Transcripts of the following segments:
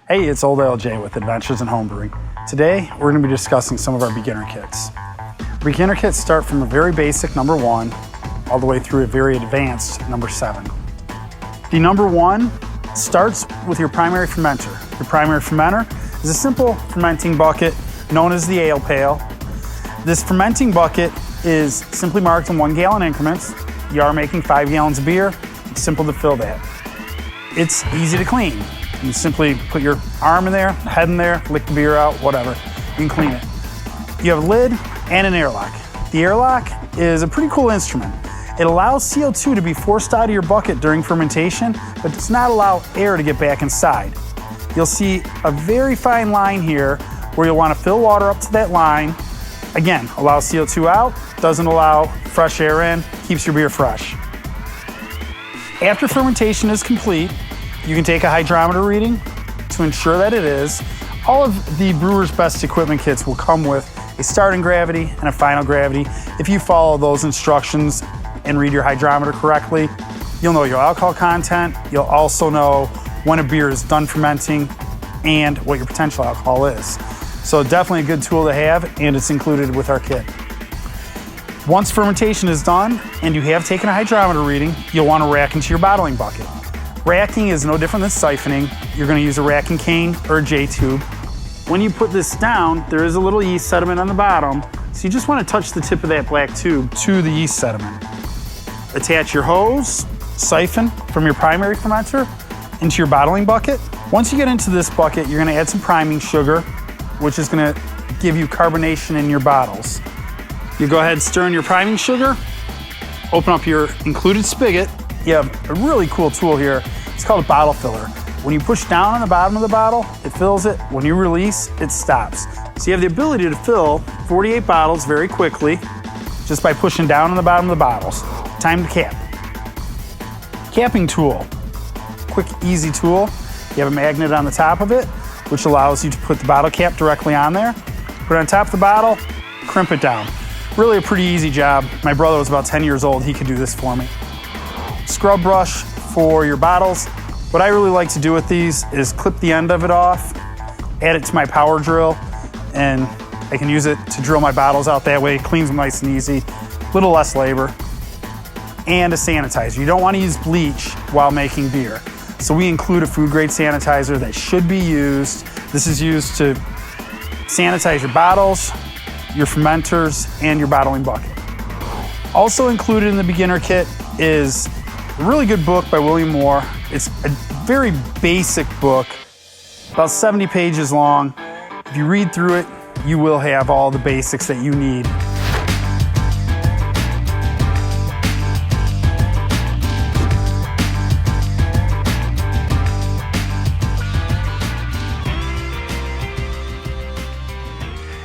Hey, it's Old LJ with Adventures in Homebrewing. Today, we're going to be discussing some of our beginner kits. Beginner kits start from a very basic number 1 all the way through a very advanced number 7. The number 1 starts with your primary fermenter. Your primary fermenter is a simple fermenting bucket known as the ale pail. This fermenting bucket is simply marked in 1 gallon increments. You are making 5 gallons of beer. It's simple to fill that. It's easy to clean. You simply put your arm in there, head in there, lick the beer out, whatever. You can clean it. You have a lid and an airlock. The airlock is a pretty cool instrument. It allows CO2 to be forced out of your bucket during fermentation, but does not allow air to get back inside. You'll see a very fine line here where you'll want to fill water up to that line. Again, allows CO2 out, doesn't allow fresh air in, keeps your beer fresh. After fermentation is complete, you can take a hydrometer reading to ensure that it is. All of the brewer's best equipment kits will come with a starting gravity and a final gravity. If you follow those instructions and read your hydrometer correctly, you'll know your alcohol content. You'll also know when a beer is done fermenting and what your potential alcohol is. So definitely a good tool to have, and it's included with our kit. Once fermentation is done and you have taken a hydrometer reading, you'll want to rack into your bottling bucket. Racking is no different than siphoning. You're going to use a racking cane or a J-tube. When you put this down, there is a little yeast sediment on the bottom, so you just want to touch the tip of that black tube to the yeast sediment. Attach your hose, siphon from your primary fermenter into your bottling bucket. Once you get into this bucket, you're going to add some priming sugar, which is going to give you carbonation in your bottles. You go ahead and stir in your priming sugar, open up your included spigot. You have a really cool tool here. It's called a bottle filler. When you push down on the bottom of the bottle, it fills it. When you release, it stops. So you have the ability to fill 48 bottles very quickly just by pushing down on the bottom of the bottles. Time to cap. Capping tool. Quick, easy tool. You have a magnet on the top of it, which allows you to put the bottle cap directly on there. Put it on top of the bottle, crimp it down. Really a pretty easy job. My brother was about 10 years old. He could do this for me. Scrub brush for your bottles. What I really like to do with these is clip the end of it off, add it to my power drill, and I can use it to drill my bottles out that way. It cleans them nice and easy, a little less labor. And a sanitizer. You don't want to use bleach while making beer. So we include a food grade sanitizer that should be used. This is used to sanitize your bottles, your fermenters, and your bottling bucket. Also included in the beginner kit is a really good book by William Moore. It's a very basic book, about 70 pages long. If you read through it, you will have all the basics that you need.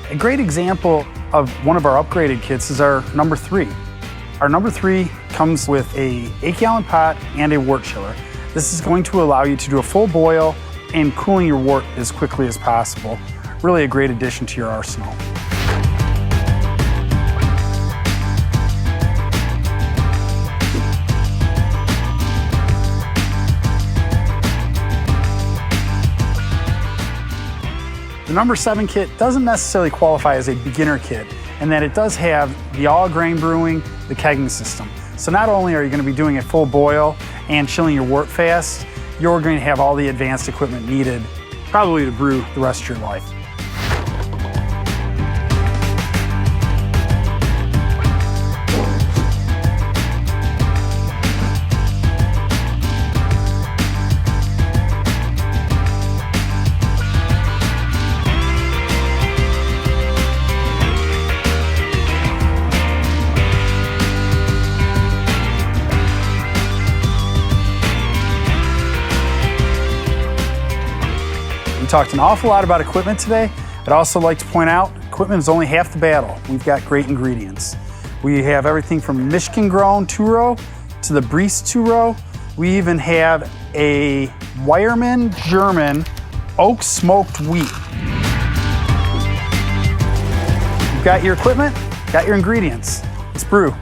A great example of one of our upgraded kits is our number 3. Our number 3 comes with a 8-gallon pot and a wort chiller. This is going to allow you to do a full boil and cooling your wort as quickly as possible. Really a great addition to your arsenal. The number 7 kit doesn't necessarily qualify as a beginner kit, in that it does have the all-grain brewing, the kegging system. So not only are you going to be doing a full boil and chilling your wort fast, you're going to have all the advanced equipment needed probably to brew the rest of your life. We talked an awful lot about equipment today. I'd also like to point out, equipment is only half the battle. We've got great ingredients. We have everything from Michigan-grown 2-row to the Briest 2-row. We even have a Weyermann German oak smoked wheat. You've got your equipment, got your ingredients. Let's brew.